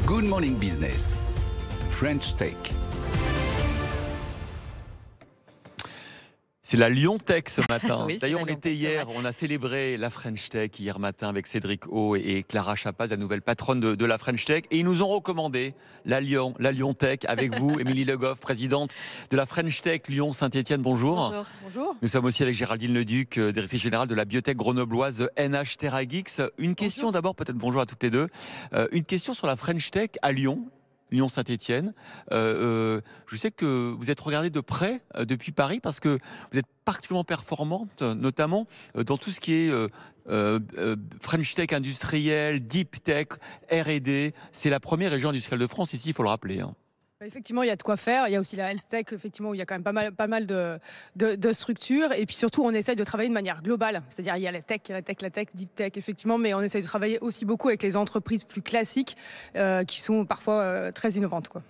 Good Morning Business, French Tech. C'est la Lyon Tech ce matin. Oui, D'ailleurs, c'est on la Lyon était Tech, hier, on a célébré la French Tech hier matin avec Cédric O et Clara Chapaz, la nouvelle patronne de la French Tech. Et ils nous ont recommandé la Lyon Tech avec vous, Émilie Le Goff, présidente de la French Tech Lyon-Saint-Etienne. Bonjour. Bonjour. Bonjour. Nous sommes aussi avec Géraldine Leduc, directrice générale de la biotech grenobloise NH TerraGix. Une question d'abord, peut-être bonjour à toutes les deux. Une question sur la French Tech à Lyon. Lyon-Saint-Etienne. Je sais que vous êtes regardé de près depuis Paris parce que vous êtes particulièrement performante, notamment dans tout ce qui est French Tech industriel, Deep Tech, R&D. C'est la première région industrielle de France ici, il faut le rappeler. Effectivement, il y a de quoi faire. Il y a aussi la health tech, effectivement, où il y a quand même pas mal de structures. Et puis surtout, on essaye de travailler de manière globale. C'est-à-dire, il y a la tech, deep tech, effectivement, mais on essaye de travailler aussi beaucoup avec les entreprises plus classiques qui sont parfois très innovantes, quoi.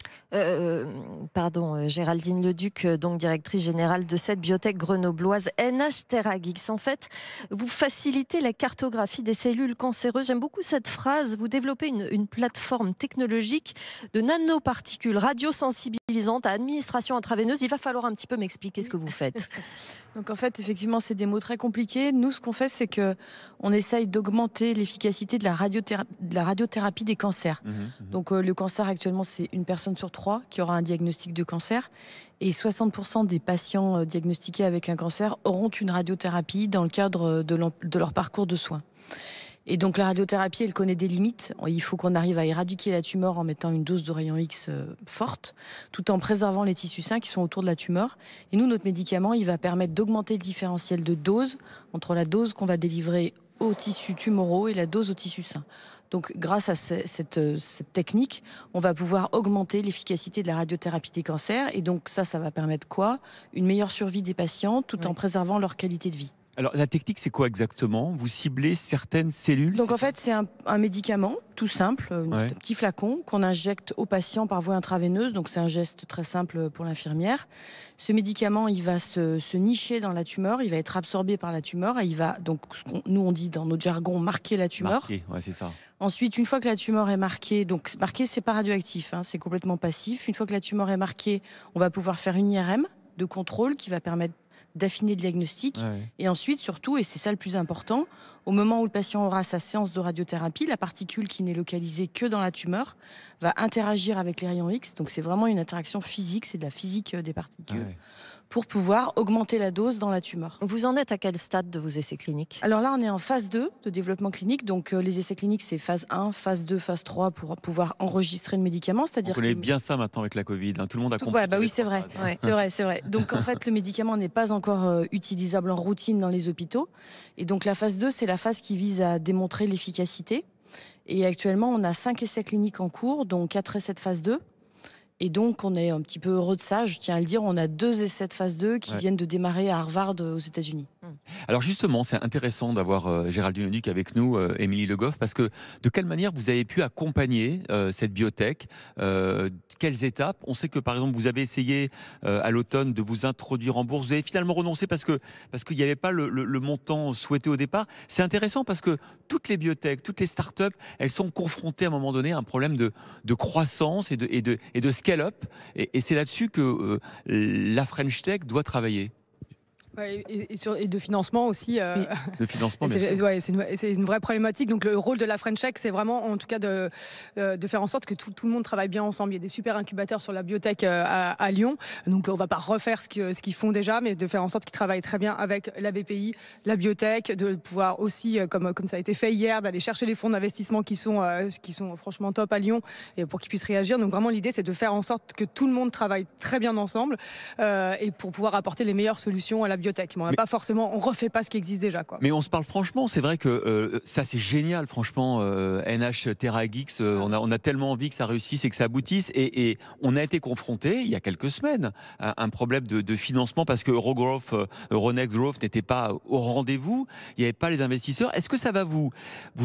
Géraldine Leduc, donc directrice générale de cette biotech grenobloise NH TerraGix. En fait, vous facilitez la cartographie des cellules cancéreuses. J'aime beaucoup cette phrase. Vous développez une plateforme technologique de nanoparticules radiosensibilisantes à administration intraveineuse. Il va falloir un petit peu m'expliquer ce que vous faites. Donc en fait, effectivement, c'est des mots très compliqués. Nous, ce qu'on fait, c'est que on essaye d'augmenter l'efficacité de la radiothérapie des cancers. Donc le cancer, actuellement, c'est une personne sur 3 qui aura un diagnostic de cancer. Et 60% des patients diagnostiqués avec un cancer auront une radiothérapie dans le cadre de leur parcours de soins. Et donc la radiothérapie, elle connaît des limites. Il faut qu'on arrive à éradiquer la tumeur en mettant une dose de rayon X forte, tout en préservant les tissus sains qui sont autour de la tumeur. Et nous, notre médicament, il va permettre d'augmenter le différentiel de dose entre la dose qu'on va délivrer aux tissus tumoraux et la dose aux tissus sains. Donc grâce à cette technique, on va pouvoir augmenter l'efficacité de la radiothérapie des cancers. Et donc ça va permettre quoi? Une meilleure survie des patients tout en préservant leur qualité de vie. Alors la technique, c'est quoi exactement? Vous ciblez certaines cellules? Donc en fait, c'est un médicament tout simple, un petit flacon qu'on injecte aux patients par voie intraveineuse. Donc c'est un geste très simple pour l'infirmière. Ce médicament, il va se nicher dans la tumeur, il va être absorbé par la tumeur et il va, donc nous on dit dans notre jargon, marquer la tumeur. Marqué, ouais, c'est ça. Ensuite, une fois que la tumeur est marquée, donc marqué, c'est pas radioactif, c'est complètement passif. Une fois que la tumeur est marquée, on va pouvoir faire une IRM de contrôle qui va permettre d'affiner le diagnostic. Et ensuite, surtout, et c'est ça le plus important, au moment où le patient aura sa séance de radiothérapie, la particule qui n'est localisée que dans la tumeur va interagir avec les rayons X. Donc c'est vraiment une interaction physique, c'est de la physique des particules. Pour pouvoir augmenter la dose dans la tumeur. Vous en êtes à quel stade de vos essais cliniques? Alors là, on est en phase 2 de développement clinique. Donc les essais cliniques, c'est phase 1, phase 2, phase 3 pour pouvoir enregistrer le médicament. On connaît bien ça maintenant avec la Covid. Tout le monde a compris. Oui, c'est vrai. C'est vrai. Donc en fait, le médicament n'est pas encore utilisable en routine dans les hôpitaux. Et donc la phase 2, c'est la phase qui vise à démontrer l'efficacité. Et actuellement, on a 5 essais cliniques en cours, dont 4 essais de phase 2. Et donc, on est un petit peu heureux de ça. Je tiens à le dire, on a 2 essais de phase 2 qui viennent de démarrer à Harvard aux États-Unis. Alors justement, c'est intéressant d'avoir Géraldine Leduc avec nous, Émilie Le Goff, parce que de quelle manière vous avez pu accompagner cette biotech, quelles étapes? On sait que par exemple, vous avez essayé à l'automne de vous introduire en bourse. Vous avez finalement renoncé parce qu'il n'y avait pas le montant souhaité au départ. C'est intéressant parce que toutes les biotech, toutes les startups, elles sont confrontées à un moment donné à un problème de croissance et de scale-up. Et c'est là-dessus que la French Tech doit travailler. Et de financement aussi. De financement, bien sûr. C'est une vraie problématique. Donc le rôle de la French Tech, c'est vraiment en tout cas de faire en sorte que tout le monde travaille bien ensemble. Il y a des super incubateurs sur la biotech à Lyon. Donc on va pas refaire ce qu'ils font déjà, mais de faire en sorte qu'ils travaillent très bien avec la BPI, la biotech, de pouvoir aussi, comme ça a été fait hier, d'aller chercher les fonds d'investissement qui sont franchement top à Lyon et pour qu'ils puissent réagir. Donc vraiment l'idée, c'est de faire en sorte que tout le monde travaille très bien ensemble et pour pouvoir apporter les meilleures solutions à la biotech. Mais on refait pas ce qui existe déjà, quoi. Mais on se parle franchement, c'est vrai que ça c'est génial, franchement, NH TerraGix, on a tellement envie que ça réussisse et que ça aboutisse, et on a été confronté il y a quelques semaines à un problème de financement parce que Euronext Growth n'était pas au rendez-vous, il n'y avait pas les investisseurs. Est-ce que ça va vous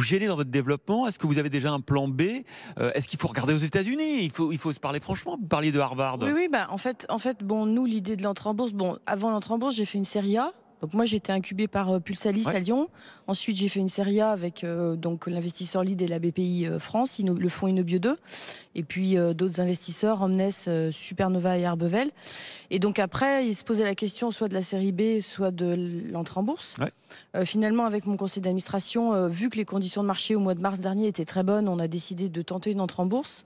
gêner dans votre développement? Est-ce que vous avez déjà un plan B? Est-ce qu'il faut regarder aux États-Unis? Il faut se parler franchement. Vous parliez de Harvard. Oui, en fait, nous, l'idée de l'entrée en bourse, avant l'entrée en bourse, j'ai fait une série A Donc moi, j'ai été incubée par Pulsalis à Lyon. Ensuite, j'ai fait une série A avec donc l'investisseur lead et la BPI France, le fonds Innobio 2. Et puis d'autres investisseurs, Omnes, Supernova et Arbevel. Et donc après, il se posait la question soit de la série B, soit de l'entrée en bourse. Finalement, avec mon conseil d'administration, vu que les conditions de marché au mois de mars dernier étaient très bonnes, on a décidé de tenter une entrée en bourse.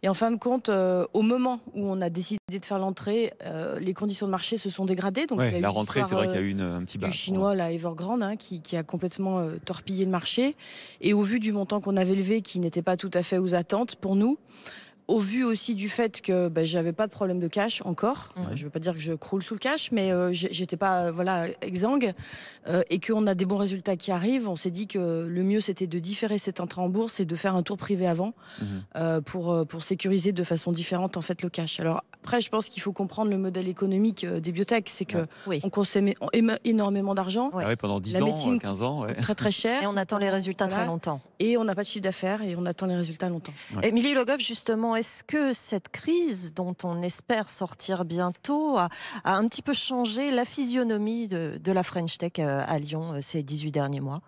Et en fin de compte, au moment où on a décidé de faire l'entrée, les conditions de marché se sont dégradées. Donc, il y a eu la rentrée, c'est vrai qu'il y a eu un petit bas. Du chinois, la Evergrande, qui a complètement torpillé le marché. Et au vu du montant qu'on avait levé, qui n'était pas tout à fait aux attentes pour nous, au vu aussi du fait que j'avais pas de problème de cash encore, je veux pas dire que je croule sous le cash, mais j'étais pas exsangue, et qu'on a des bons résultats qui arrivent, on s'est dit que le mieux c'était de différer cette entrée en bourse et de faire un tour privé avant pour sécuriser de façon différente en fait le cash. Alors après, je pense qu'il faut comprendre le modèle économique des biotech, c'est que on consomme énormément d'argent. Pendant 10 ans, 15 ans. Très très cher. Et on attend les résultats très longtemps. Et on n'a pas de chiffre d'affaires et on attend les résultats longtemps. Émilie Le Goff, justement, est-ce que cette crise dont on espère sortir bientôt a un petit peu changé la physionomie de la French Tech à Lyon ces 18 derniers mois ?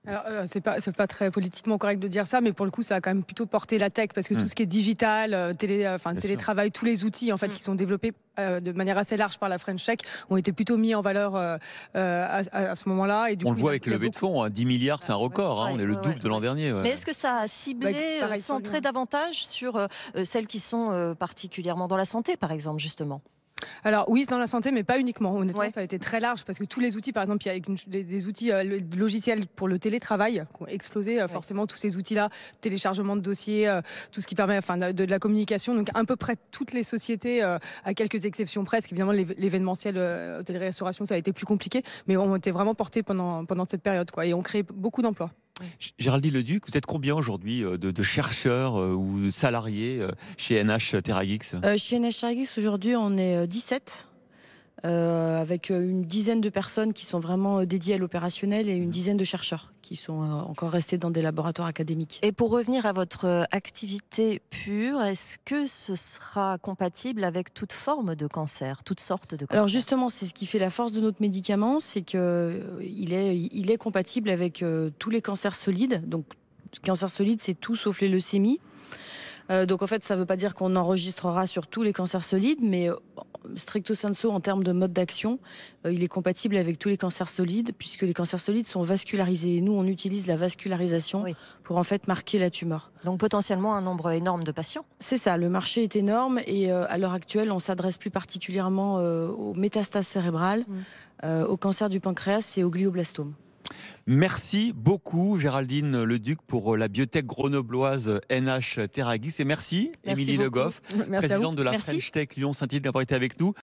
Alors, c'est pas très politiquement correct de dire ça, mais pour le coup, ça a quand même plutôt porté la tech, parce que tout ce qui est digital, télétravail, tous les outils en fait qui sont développés de manière assez large par la French Tech ont été plutôt mis en valeur à ce moment-là. Et du on coup, le voit avec le levée de fonds, 10 milliards, c'est un record. On est le double de l'an dernier. Mais est-ce que ça a ciblé, centré davantage sur celles qui sont particulièrement dans la santé, par exemple, justement ? Alors oui, c'est dans la santé, mais pas uniquement. Honnêtement, ça a été très large parce que tous les outils, par exemple, il y a des outils logiciels pour le télétravail qui ont explosé. Forcément, tous ces outils-là, téléchargement de dossiers, tout ce qui permet de la communication. Donc à peu près toutes les sociétés, à quelques exceptions presque. Évidemment, l'événementiel, hôtellerie-restauration, ça a été plus compliqué, mais ont été vraiment portés pendant cette période, et ont créé beaucoup d'emplois. Géraldine Leduc, vous êtes combien aujourd'hui de chercheurs ou de salariés chez NH TerraGix ? Chez NH TerraGix, aujourd'hui, on est 17. Avec une dizaine de personnes qui sont vraiment dédiées à l'opérationnel et une dizaine de chercheurs qui sont encore restés dans des laboratoires académiques. Et pour revenir à votre activité pure, est-ce que ce sera compatible avec toute forme de cancer, toutes sortes de cancers ? Alors justement, c'est ce qui fait la force de notre médicament, c'est qu'il est compatible avec tous les cancers solides. Donc, cancer solide, c'est tout sauf les leucémies. Donc en fait, ça ne veut pas dire qu'on enregistrera sur tous les cancers solides, mais stricto sensu, en termes de mode d'action, il est compatible avec tous les cancers solides, puisque les cancers solides sont vascularisés. Et nous, on utilise la vascularisation pour en fait marquer la tumeur. Donc potentiellement un nombre énorme de patients. C'est ça, le marché est énorme et à l'heure actuelle, on s'adresse plus particulièrement aux métastases cérébrales, au cancer du pancréas et au glioblastome. Merci beaucoup Géraldine Leduc pour la biotech grenobloise NH TerraGix et merci Émilie Le Goff, présidente de la French Tech Lyon Saint-Yves d'avoir été avec nous.